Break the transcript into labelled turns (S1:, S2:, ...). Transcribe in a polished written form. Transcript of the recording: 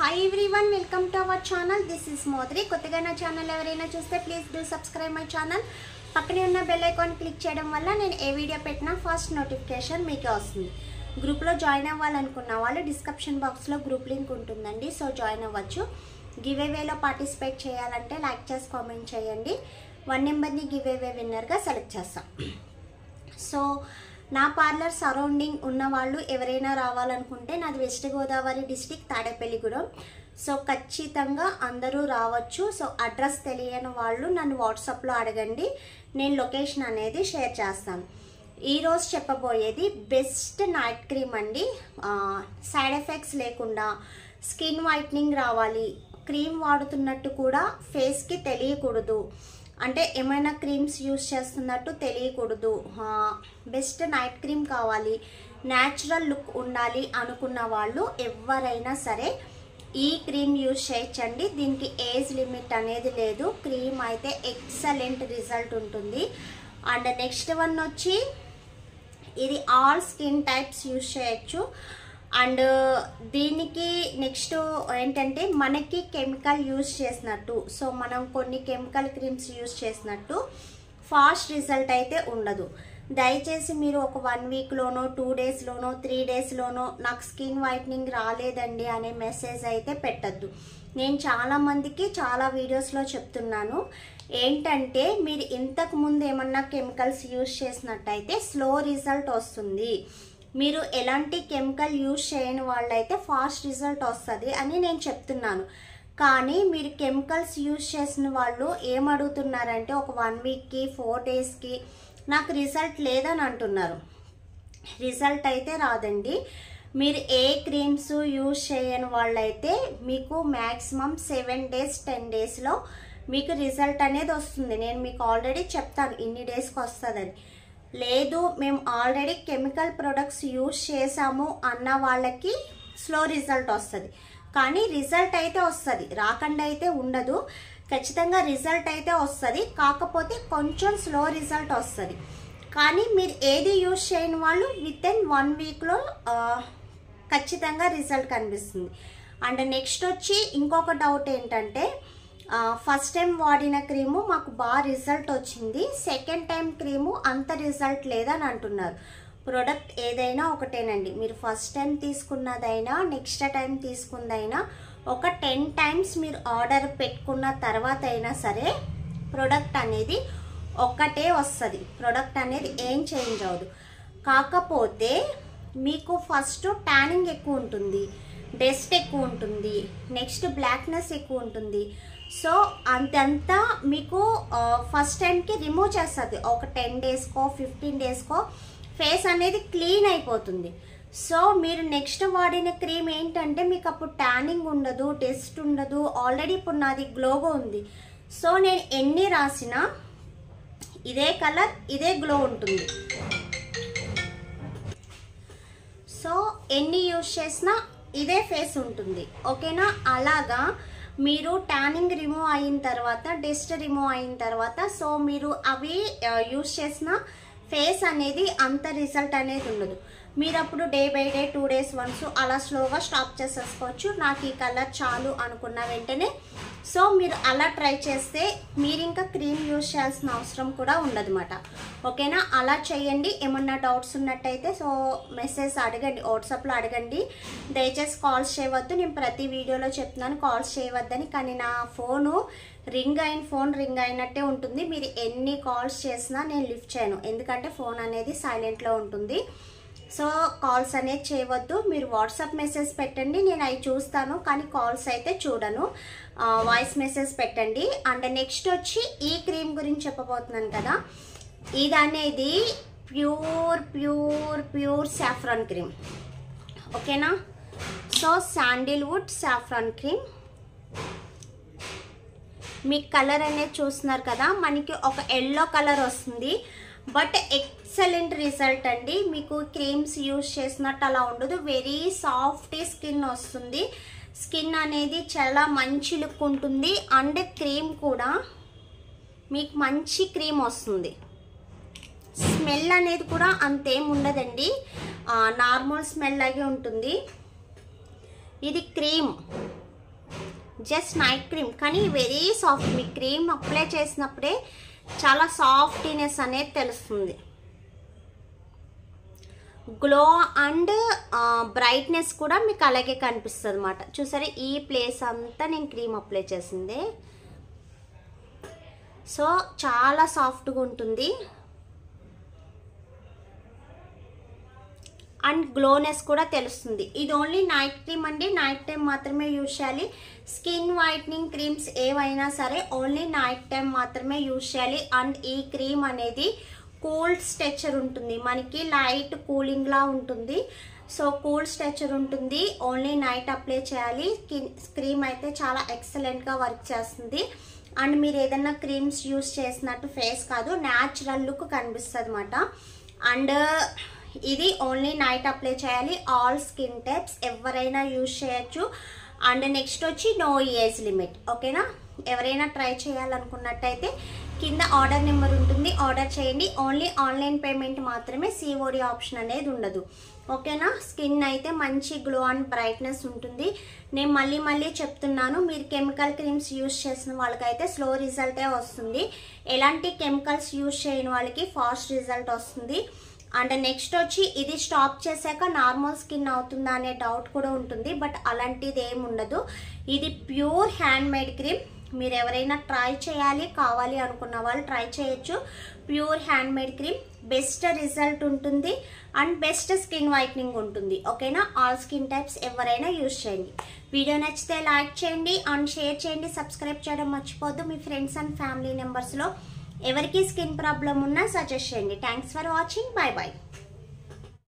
S1: Hi everyone, welcome to our channel. This is Modri. కొత్తగా నా channel ఎవరైనా చూస్తే please do subscribe my channel. పక్కనే ఉన్న బెల్ ఐకాన్ క్లిక్ చేయడం వల్ల నేను ఏ వీడియో పెట్టినా ఫస్ట్ నోటిఫికేషన్ మీకే వస్తుంది. గ్రూప్లో జాయిన్ అవ్వాలనుకున్న వాళ్ళు డిస్క్రిప్షన్ బాక్స్లో గ్రూప్ లింక్ ఉంటుందండి, సో జాయిన్ అవ్వచ్చు. గివ్ అవేలో పార్టిసిపేట్ చేయాలంటే లైక్ చేసి కామెంట్ చేయండి. 1 నెంబర్ని గివ్ అవే విన్నర్గా సెలెక్ట్ చేస్తాం. సో నా పార్లర్ సరౌండింగ్ ఉన్న వాళ్ళు ఎవరైనా రావాలనుకుంటే నాది west Godavari district Tadepalligudem. So ఖచ్చితంగా అందరూ రావచ్చు. సో అడ్రస్ తెలియని వాళ్ళు నన్ను వాట్సాప్లో అడగండి, నేను లొకేషన్ అనేది షేర్ చేస్తాను. ఈరోజు చెప్పబోయేది బెస్ట్ నైట్ క్రీమ్ అండి. సైడ్ ఎఫెక్ట్స్ లేకుండా స్కిన్ వైట్నింగ్ రావాలి, క్రీమ్ వాడుతున్నట్టు కూడా ఫేస్కి తెలియకూడదు, అంటే ఏమైనా క్రీమ్స్ యూస్ చేస్తున్నట్టు తెలియకూడదు, బెస్ట్ నైట్ క్రీమ్ కావాలి, న్యాచురల్ లుక్ ఉండాలి అనుకున్న వాళ్ళు ఎవరైనా సరే ఈ క్రీమ్ యూస్ చేయొచ్చండి. దీనికి ఏజ్ లిమిట్ అనేది లేదు. క్రీమ్ అయితే ఎక్సలెంట్ రిజల్ట్ ఉంటుంది. అండ్ నెక్స్ట్ వన్ వచ్చి ఇది ఆల్ స్కిన్ టైప్స్ యూస్ చేయొచ్చు. అండ్ దీనికి నెక్స్ట్ ఏంటంటే మనకి కెమికల్ యూజ్ చేసినట్టు, సో మనం కొన్ని కెమికల్ క్రీమ్స్ యూజ్ చేసినట్టు ఫాస్ట్ రిజల్ట్ అయితే ఉండదు. దయచేసి మీరు ఒక 1 వీక్లోనో 2 డేస్లోనో 3 డేస్లోనో నాకు స్కిన్ వైట్నింగ్ రాలేదండి అనే మెసేజ్ అయితే పెట్టద్దు. నేను చాలామందికి చాలా వీడియోస్లో చెప్తున్నాను ఏంటంటే మీరు ఇంతకు ముందు ఏమన్నా కెమికల్స్ యూజ్ చేసినట్టయితే స్లో రిజల్ట్ వస్తుంది, మీరు ఎలాంటి కెమికల్ యూజ్ చేయని వాళ్ళైతే ఫాస్ట్ రిజల్ట్ వస్తుంది అని నేను చెప్తున్నాను. కానీ మీరు కెమికల్స్ యూజ్ చేసిన వాళ్ళు ఏమడుగుతున్నారంటే ఒక 1 వీక్కి 4 డేస్కి నాకు రిజల్ట్ లేదని అంటున్నారు. రిజల్ట్ అయితే రాదండి. మీరు ఏ క్రీమ్స్ యూజ్ చేయని వాళ్ళైతే మీకు మ్యాక్సిమం 7 డేస్ 10 డేస్లో మీకు రిజల్ట్ అనేది వస్తుంది. నేను మీకు ఆల్రెడీ చెప్తాను ఇన్ని డేస్కి వస్తుందని. లేదు మేము ఆల్రెడీ కెమికల్ ప్రొడక్ట్స్ యూజ్ చేసాము అన్న వాళ్ళకి స్లో రిజల్ట్ వస్తుంది. కానీ రిజల్ట్ అయితే వస్తుంది, రాకుండా అయితే ఉండదు. ఖచ్చితంగా రిజల్ట్ అయితే వస్తుంది, కాకపోతే కొంచెం స్లో రిజల్ట్ వస్తుంది. కానీ మీరు ఏది యూజ్ చేయని వాళ్ళు విత్ ఇన్ 1 వీక్లో ఖచ్చితంగా రిజల్ట్ కనిపిస్తుంది. అండ్ నెక్స్ట్ వచ్చి ఇంకొక డౌట్ ఏంటంటే ఫస్ట్ టైం వాడిన క్రీము మాకు బాగా రిజల్ట్ వచ్చింది, సెకండ్ టైం క్రీము అంత రిజల్ట్ లేదని అంటున్నారు. ప్రోడక్ట్ ఏదైనా ఒకటేనండి. మీరు ఫస్ట్ టైం తీసుకున్నదైనా నెక్స్ట్ టైం తీసుకున్నదైనా ఒక 10 టైమ్స్ మీరు ఆర్డర్ పెట్టుకున్న తర్వాత అయినా సరే ప్రోడక్ట్ అనేది ఒక్కటే వస్తుంది. ప్రోడక్ట్ అనేది ఏం చేంజ్ అవ్వదు. కాకపోతే మీకు ఫస్ట్ ట్యానింగ్ ఎక్కువ ఉంటుంది, డస్ట్ ఎక్కువ ఉంటుంది, నెక్స్ట్ బ్లాక్నెస్ ఎక్కువ ఉంటుంది. సో అంతంతా మీకు ఫస్ట్ టైంకి రిమూవ్ చేస్తుంది. ఒక 10 డేస్కో 15 డేస్కో ఫేస్ అనేది క్లీన్ అయిపోతుంది. సో మీరు నెక్స్ట్ వాడిన క్రీమ్ ఏంటంటే మీకు అప్పుడు ట్యానింగ్ ఉండదు, డస్ట్ ఉండదు. ఆల్రెడీ ఇప్పుడు నాది గ్లోగా ఉంది. సో నేను ఎన్ని రాసినా ఇదే కలర్ ఇదే గ్లో ఉంటుంది. సో ఎన్ని యూజ్ చేసినా ఇదే ఫేస్ ఉంటుంది, ఓకేనా? అలాగా మీరు ట్యానింగ్ రిమూవ్ అయిన తర్వాత, డస్ట్ రిమూవ్ అయిన తర్వాత, సో మీరు అవి యూజ్ చేసిన ఫేస్ అనేది అంత రిజల్ట్ అనేది ఉండదు. మీరు అప్పుడు day by day 2 days once అలా స్లోగా స్టాప్ చేసేసుకోవచ్చు. నాకు ఈ కలర్ చాలు అనుకున్న వెంటనే. సో మీరు అలా ట్రై చేస్తే మీరు ఇంకా క్రీమ్ యూజ్ చేయాల్సిన అవసరం కూడా ఉండదన్నమాట, ఓకేనా? అలా చేయండి. ఏమన్నా డౌట్స్ ఉన్నట్టయితే సో మెసేజ్ అడగండి, వాట్సాప్లో అడగండి. దయచేసి కాల్స్ చేయవద్దు. నేను ప్రతి వీడియోలో చెప్తున్నాను కాల్స్ చేయవద్దని, కానీ నా ఫోన్ రింగ్ అయినట్టే ఉంటుంది. మీరు ఎన్ని కాల్స్ చేసినా నేను లిఫ్ట్ చేయను, ఎందుకంటే ఫోన్ అనేది సైలెంట్లో ఉంటుంది. సో కాల్స్ అనేది చేయవద్దు. మీరు వాట్సాప్ మెసేజ్ పెట్టండి, నేను అవి చూస్తాను, కానీ కాల్స్ అయితే చూడను. వాయిస్ మెసేజ్ పెట్టండి. అండ్ నెక్స్ట్ వచ్చి ఈ క్రీమ్ గురించి చెప్పబోతున్నాను కదా, ఇది అనేది ప్యూర్ సాఫ్రాన్ క్రీమ్, ఓకేనా? So sandalwood saffron cream. మీ కలర్ అనేది చూస్తున్నారు కదా, మనకి ఒక ఎల్లో కలర్ వస్తుంది, బట్ ఎక్సలెంట్ రిజల్ట్ అండి. మీకు క్రీమ్స్ యూజ్ చేసినట్టు అలా ఉండదు. వెరీ సాఫ్ట్ స్కిన్ వస్తుంది. స్కిన్ అనేది చాలా మంచి లుక్ ఉంటుంది. అండ్ క్రీమ్ కూడా మీకు మంచి క్రీమ్ వస్తుంది. స్మెల్ అనేది కూడా అంతేం ఉండదండి, నార్మల్ స్మెల్ లాగే ఉంటుంది. ఇది క్రీమ్, జస్ట్ నైట్ క్రీమ్, కానీ వెరీ సాఫ్ట్. మీ క్రీమ్ అప్లై చేసినప్పుడే చాలా సాఫ్టీనెస్ అనేది తెలుస్తుంది. గ్లో అండ్ బ్రైట్నెస్ కూడా మీకు అలాగే కనిపిస్తుంది అన్నమాట. చూసారా, ఈ ప్లేస్ అంతా నేను క్రీమ్ అప్లై చేసింది. సో చాలా సాఫ్ట్గా ఉంటుంది అండ్ గ్లోనెస్ కూడా తెలుస్తుంది. ఇది ఓన్లీ నైట్ క్రీమ్ అండి, నైట్ టైం మాత్రమే యూజ్ చేయాలి. స్కిన్ వైట్నింగ్ క్రీమ్స్ ఏవైనా సరే ఓన్లీ నైట్ టైం మాత్రమే యూజ్ చేయాలి. అండ్ ఈ క్రీమ్ అనేది కూల్ స్ట్రెచర్ ఉంటుంది, మనకి లైట్ కూలింగ్ లా ఉంటుంది. సో కూల్ స్ట్రెచర్ ఉంటుంది, ఓన్లీ నైట్ అప్లై చేయాలి. క్రీమ్ అయితే చాలా ఎక్సలెంట్గా వర్క్ చేస్తుంది. అండ్ మీరు ఏదైనా క్రీమ్స్ యూస్ చేసినట్టు ఫేస్ కాదు, న్యాచురల్ లుక్ కనిపిస్తుంది అన్నమాట. అండ్ ఇది ఓన్లీ నైట్ అప్లై చేయాలి. ఆల్ స్కిన్ టైప్స్ ఎవరైనా యూజ్ చేయొచ్చు. అండ్ నెక్స్ట్ వచ్చి నో ఏజ్ లిమిట్. ఓకేనా, ఎవరైనా ట్రై చేయాలనుకున్నట్టయితే కింద ఆర్డర్ నెంబర్ ఉంటుంది, ఆర్డర్ చేయండి. ఓన్లీ ఆన్లైన్ పేమెంట్ మాత్రమే, సిఓడి ఆప్షన్ అనేది ఉండదు. ఓకేనా, స్కిన్ అయితే మంచి గ్లో అండ్ బ్రైట్నెస్ ఉంటుంది. నేను మళ్ళీ చెప్తున్నాను, మీరు కెమికల్ క్రీమ్స్ యూజ్ చేసిన వాళ్ళకైతే స్లో రిజల్టే వస్తుంది. ఎలాంటి కెమికల్స్ యూజ్ చేయని వాళ్ళకి ఫాస్ట్ రిజల్ట్ వస్తుంది. అండ్ నెక్స్ట్ వచ్చి ఇది స్టాప్ చేశాక నార్మల్ స్కిన్ అవుతుందా అనే డౌట్ కూడా ఉంటుంది, బట్ అలాంటిది ఏమి ఉండదు. ఇది ప్యూర్ హ్యాండ్ మేడ్ క్రీమ్. మీరు ఎవరైనా ట్రై చేయాలి కావాలి అనుకున్న వాళ్ళు ట్రై చేయొచ్చు. Pure hand made cream, best result ఉంటుంది అండ్ బెస్ట్ స్కిన్ వైట్నింగ్ ఉంటుంది. ఓకేనా, ఆల్ స్కిన్ టైప్స్ ఎవరైనా యూజ్ చేయండి. వీడియో నచ్చితే లైక్ చేయండి అండ్ షేర్ చేయండి, సబ్స్క్రైబ్ చేయడం మర్చిపోద్దు. మీ ఫ్రెండ్స్ అండ్ ఫ్యామిలీ మెంబర్స్లో ఎవరికి స్కిన్ ప్రాబ్లం ఉన్నా సజెస్ట్ చేయండి. Thanks for watching. Bye bye.